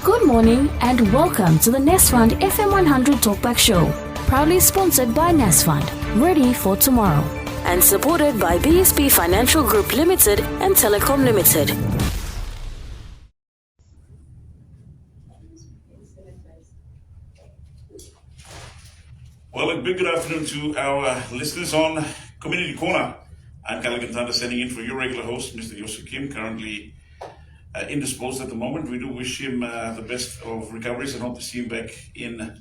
Good morning and welcome to the NestFund FM100 Talkback Show, proudly sponsored by NestFund, ready for tomorrow, and supported by BSP Financial Group Limited and Telecom Limited. Well, a big good afternoon to our listeners on Community Corner. I'm Callaghan Thunder, standing in for your regular host, Mr. Yosef Kim, currently indisposed at the moment. We do wish him the best of recoveries and hope to see him back in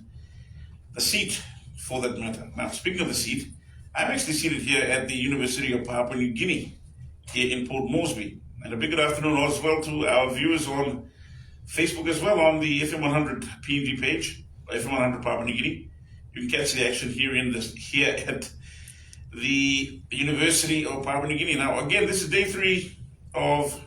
the seat for that matter. Now, speaking of the seat, I'm actually seated here at the University of Papua New Guinea, here in Port Moresby. And a big good afternoon as well to our viewers on Facebook as well, on the FM100 PNG page, FM100 Papua New Guinea. You can catch the action here at the University of Papua New Guinea. Now, again, this is day 3 of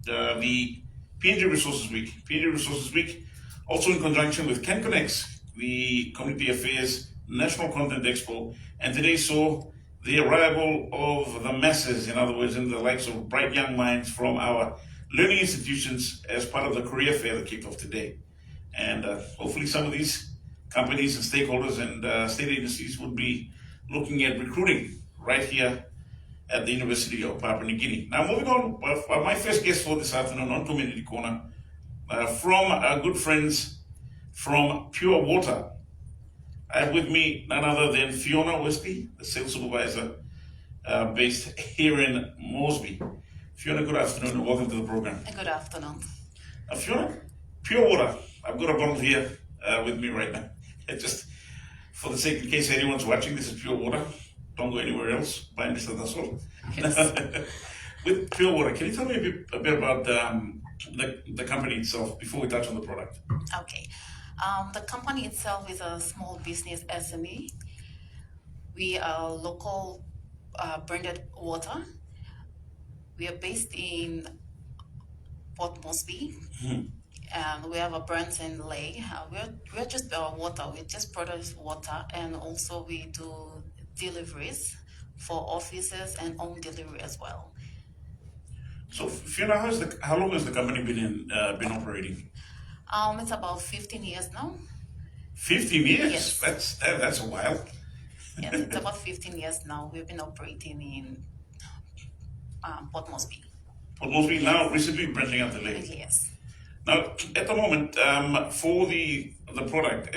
the PNG Resources Week. PNG Resources Week, also in conjunction with CanConnex, the Community Affairs National Content Expo, and today saw the arrival of the masses, in other words, in the likes of bright young minds from our learning institutions as part of the career fair that kicked off today. And hopefully some of these companies and stakeholders and state agencies would be looking at recruiting right here at the University of Papua New Guinea. Now, moving on, my first guest for this afternoon on Community Corner, from our good friends from Pure Water. I have with me none other than Fiona, Wesley, the sales supervisor based here in Moresby. Fiona, good afternoon and welcome to the program. Good afternoon. Fiona, Pure Water. I've got a bottle here with me right now. Just for the sake, in case anyone's watching, this is Pure Water. Don't go anywhere else. Buy Mr. Dasol. Yes. With Pure Water, can you tell me a bit about the company itself before we touch on the product? Okay. The company itself is a small business SME. We are local branded water. We are based in Port Moresby. And we have a branch in Lay. We're just water. We just produce water, and also we do deliveries for offices and home delivery as well. So, Fiona, how long has the company been operating? It's about 15 years now. 15 years? Yes. That's a while. Yes, it's about 15 years now. We've been operating in Port Moresby. Port Moresby, now recently branching out to Lay. Yes. Now, at the moment, for the product,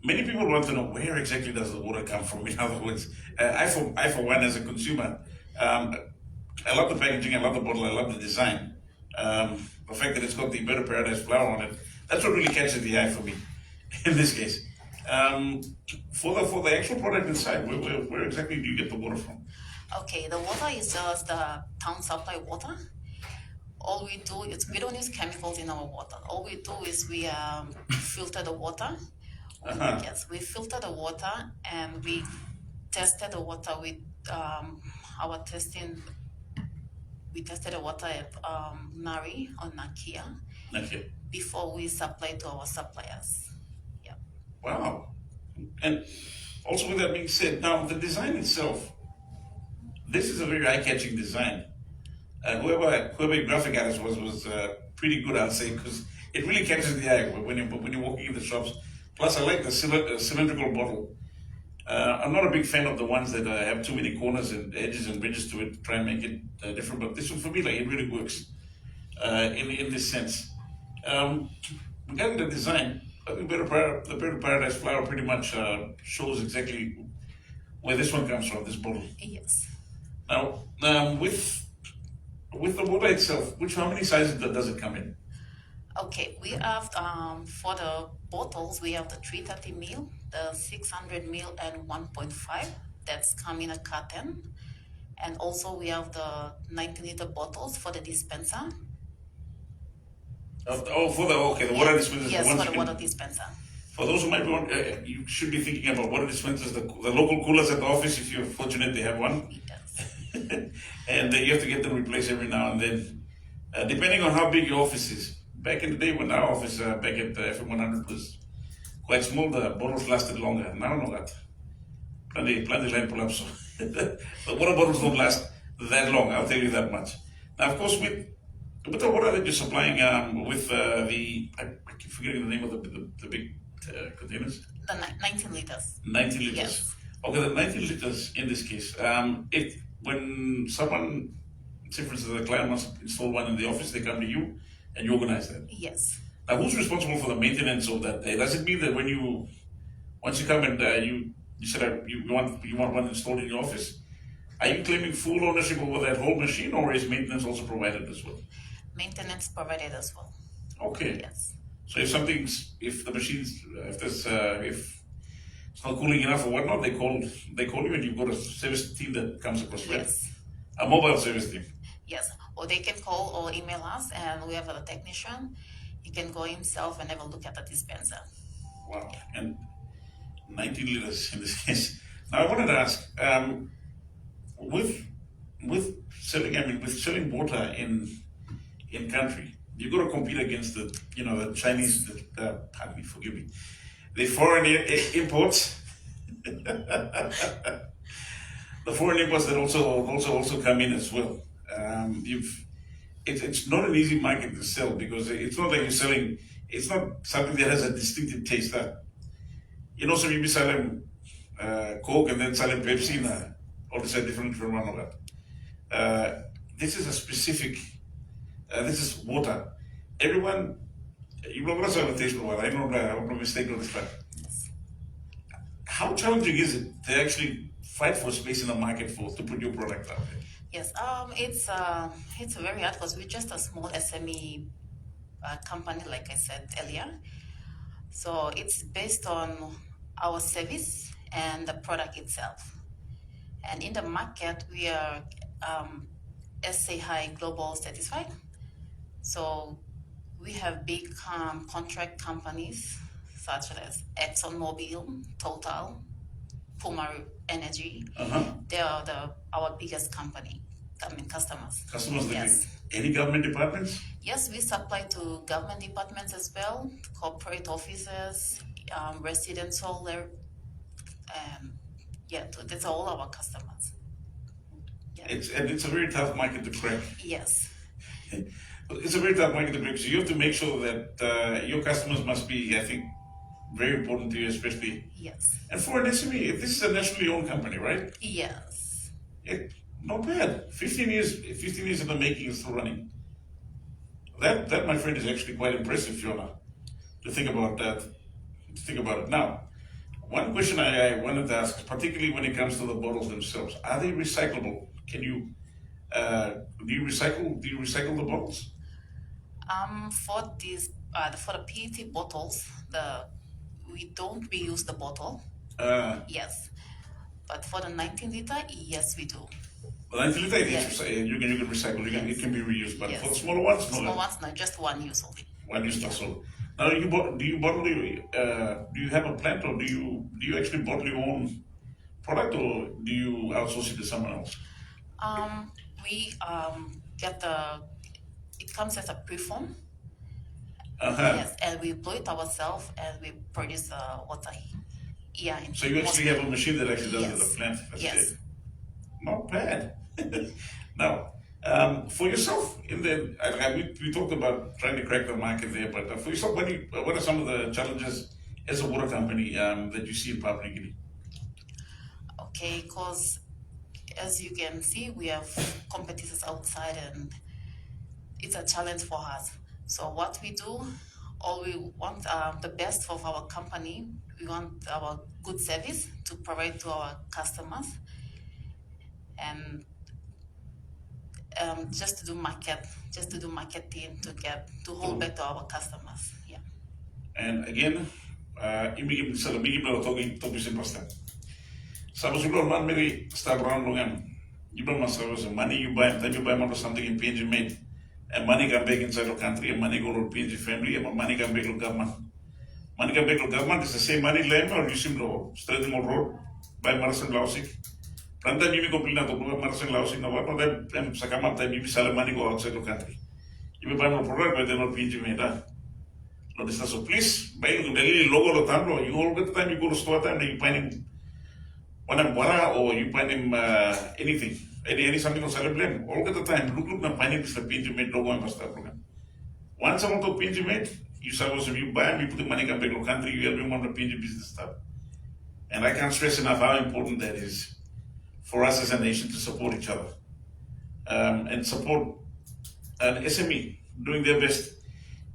many people want to know where exactly does the water come from. In other words, I for one, as a consumer, I love the packaging, I love the bottle, I love the design. The fact that it's got the Bird of Paradise flower on it, that's what really catches the eye for me in this case. For the actual product inside, where exactly do you get the water from? Okay, the water is just the town supply water. All we do is, we don't use chemicals in our water. All we do is we filter the water. Yes, we filter the water and we tested the water with our testing. We tested the water at Nari or Nakia before we supply to our suppliers. Yeah. Wow. And also with that being said, now the design itself, this is a very eye-catching design. Whoever your graphic artist was pretty good, I'd say, because it really catches the eye when you're walking in the shops. Plus, I like the cylindrical bottle. I'm not a big fan of the ones that have too many corners and edges and ridges to it to try and make it different. But this one, for me, like, it really works in this sense. Regarding the design, I think the Bird of Paradise flower pretty much shows exactly where this one comes from, this bottle. Yes. Now, with the water itself, how many sizes does it come in? Okay, we have, for the bottles, we have the 330 ml, the 600 ml, and 1.5. That's come in a carton. And also we have the 90-liter bottles for the dispenser. The water dispenser. Yes, for the water dispenser. For those who might be wondering, you should be thinking about water dispensers, the local coolers at the office, if you're fortunate they have one. Yes. And you have to get them replaced every now and then, depending on how big your office is. Back in the day when our office back at FM100 was quite small, the bottles lasted longer. Now no that. Plenty line pull-ups. The water bottles don't last that long, I'll tell you that much. Now, of course, with the water that you're supplying with I keep forgetting the name of the big containers. The 19 liters. 19 liters. Yes. Okay, the 19 liters in this case. When someone, say for instance, a client wants to install one in the office, they come to you and you organize that. Yes. Now, who's responsible for the maintenance of that? Does it mean that once you come and you said you want one installed in your office, are you claiming full ownership over that whole machine, or is maintenance also provided as well? Maintenance provided as well. Okay. Yes. So if the machine's, if it's not cooling enough or whatnot, they call you, and you've got a service team that comes across, right? Yes. A mobile service team. Yes. Or they can call or email us, and we have a technician. He can go himself and have a look at the dispenser. Wow. And 19 liters in this case. Now I wanted to ask, with selling water in country, you've got to compete against the Chinese, pardon me, forgive me, the foreign imports, the foreign imports that also come in as well. It's not an easy market to sell, because it's not like you're selling. It's not something that has a distinctive taste. So you be selling Coke and then selling Pepsi, all this is different from one another. This is a specific. This is water. Everyone, you will also have a taste of water. I don't know mistake on this, but how challenging is it to actually fight for space in the market to put your product out there? Yes, it's very hard, because we're just a small SME company, like I said earlier. So it's based on our service and the product itself. And in the market, we are SA High Global certified. So we have big contract companies such as ExxonMobil, Total, Puma Energy. They are our biggest customers. Customers, Yes. Any government departments? Yes, we supply to government departments as well, corporate offices, residential. That's all our customers. Yeah. It's a very tough market to crack. Yes. It's a very tough market to crack. So you have to make sure that your customers must be, I think, very important to you, especially. Yes. And for an SME, this is a nationally owned company, right? Yes. Not bad. 15 years in the making, is still running. That, my friend, is actually quite impressive, Fiona, to think about that. To think about it now. One question I wanted to ask, particularly when it comes to the bottles themselves, are they recyclable? Can you do you recycle the bottles? For the PET bottles, we don't reuse the bottle. Yes. But for the 19 liter, yes, we do. The 19 liter, Yes. you can recycle. It can be reused. But Yes. for the smaller ones, no. Small ones, no, just one use only. One use that's all. Now, do you bottle? Do you have a plant, or do you actually bottle your own product, or do you outsource it to someone else? We get it comes as a preform. Yes, and we blow it ourselves, and we produce water. Yeah. So you actually have a machine that actually does Yes. the plant. That's Yes. it. Not bad. Now, for yourself, we talked about trying to crack the market there, but for yourself, what are some of the challenges as a water company that you see in Papua New Guinea? Okay, because as you can see, we have competitors outside, and it's a challenge for us. So what we do, we want the best of our company. We want our good service to provide to our customers, and just to do marketing to hold back to our customers. Yeah. And again, imigim talking simple. Sabos you don't maybe start around long. You don't must have money you buy, then you buy something in PNG made, and money come back inside the country, and money go to PNG family, and money come back to government. Money come back to government is the same money land or use him to straighten the road by Marasan Lausik. Ranta Mimi complain to Marasan Lausik, no one of them Sakama, Mimi Salam money go outside the country. You will buy more product, but they're not PNG made. No, so please buy the logo of Tambo. You all the time you go to store time, you find him one wara, or you find him anything. Any something on celebrate. All the time, look na find him is the PNG made logo and stuff. Once I want to PNG made, You suppose if you buy them, you put the money in a country, you help them on the PNG business stuff. And I can't stress enough how important that is for us as a nation to support each other and support an SME doing their best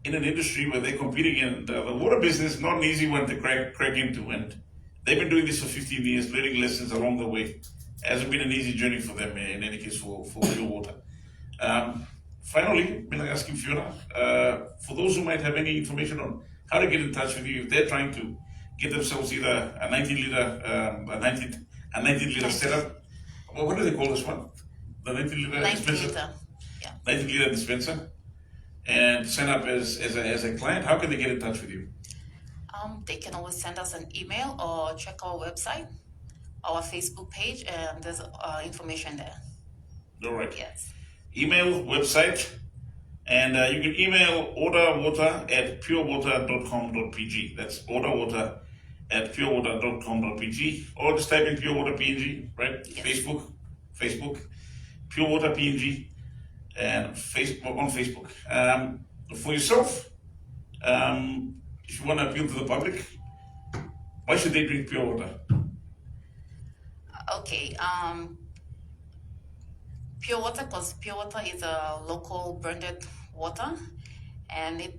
in an industry where they're competing in. The water business is not an easy one to crack into, and they've been doing this for 15 years, learning lessons along the way. It hasn't been an easy journey for them in any case for pure water. Finally, I'm asking Fiona, for those who might have any information on how to get in touch with you, if they're trying to get themselves either a 19-liter setup. Well, what do they call this one? The 19-liter dispenser. 19-liter dispenser, and sign up as a client. How can they get in touch with you? They can always send us an email or check our website, our Facebook page, and there's information there. All right. Yes. Email, website, and you can email orderwater@purewater.com.pg. That's orderwater@purewater.com.pg, or just type in Pure Water PNG, right? Yes. Facebook, Pure Water PNG, and Facebook on Facebook. For yourself, if you want to appeal to the public, why should they drink pure water? Okay. Pure water, because pure water is a local branded water, and it's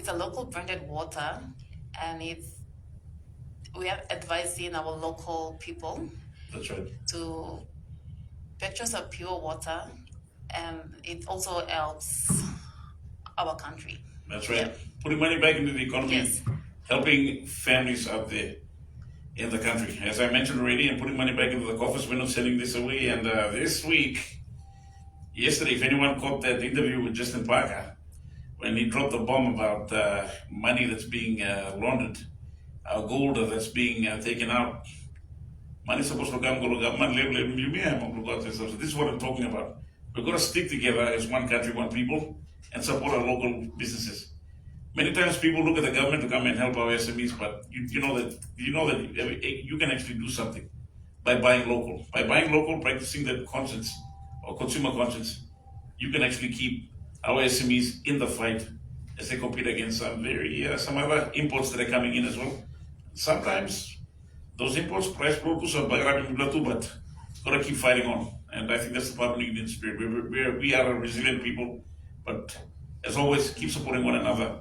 a local branded water, and we are advising our local people. That's right. To purchase a pure water, and it also helps our country. That's right. Yeah. Putting money back into the economy, Yes. Helping families out there in the country. As I mentioned already, and putting money back into the coffers. We're not selling this away. And yesterday, if anyone caught that interview with Justin Parker, when he dropped the bomb about money that's being laundered, gold that's being taken out. Money is supposed to come to the government level. So this is what I'm talking about. We've got to stick together as one country, one people, and support our local businesses. Many times people look at the government to come and help our SMEs, but you know that you can actually do something by buying local. By buying local, practicing that conscience or consumer conscience, you can actually keep our SMEs in the fight as they compete against some other imports that are coming in as well. Sometimes those imports price produce are but gotta keep fighting on. And I think that's the Papua New Guinean spirit. We are a resilient people, but as always, keep supporting one another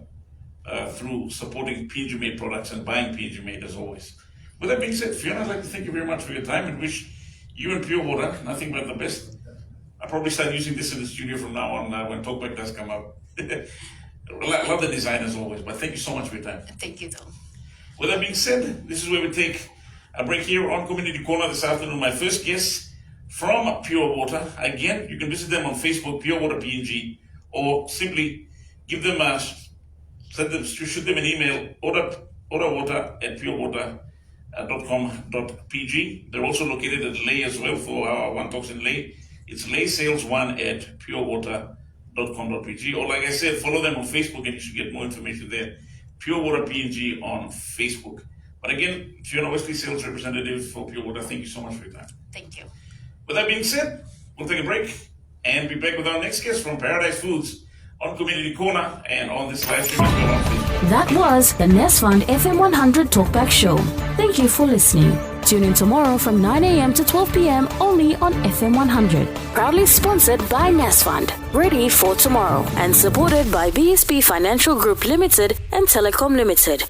through supporting PNG made products and buying PNG made as always. With that being said, Fiona, I'd like to thank you very much for your time and wish you and Pure Water nothing but the best. I'll probably start using this in the studio from now on when Talkback does come up. Love the design as always, but thank you so much for your time. Thank you, Tom. With that being said, this is where we take a break here on Community Corner this afternoon. My first guest from Pure Water. Again, you can visit them on Facebook, Pure Water PNG, or simply give them shoot them an email, orderwater@purewater.com.pg. They're also located at Lay as well for our One Talks in Lay. It's laysales1@purewater.com.pg. Or like I said, follow them on Facebook and you should get more information there. Pure Water PNG on Facebook. But again, Fiona, Wesley, sales representative for Pure Water, thank you so much for your time. Thank you. With that being said, we'll take a break and be back with our next guest from Paradise Foods on Community Corner and on this live stream as well on Facebook. That was the NESFund FM100 Talkback Show. Thank you for listening. Tune in tomorrow from 9 a.m. to 12 p.m. only on FM100. Proudly sponsored by NESFund. Ready for tomorrow. And supported by BSP Financial Group Limited and Telecom Limited.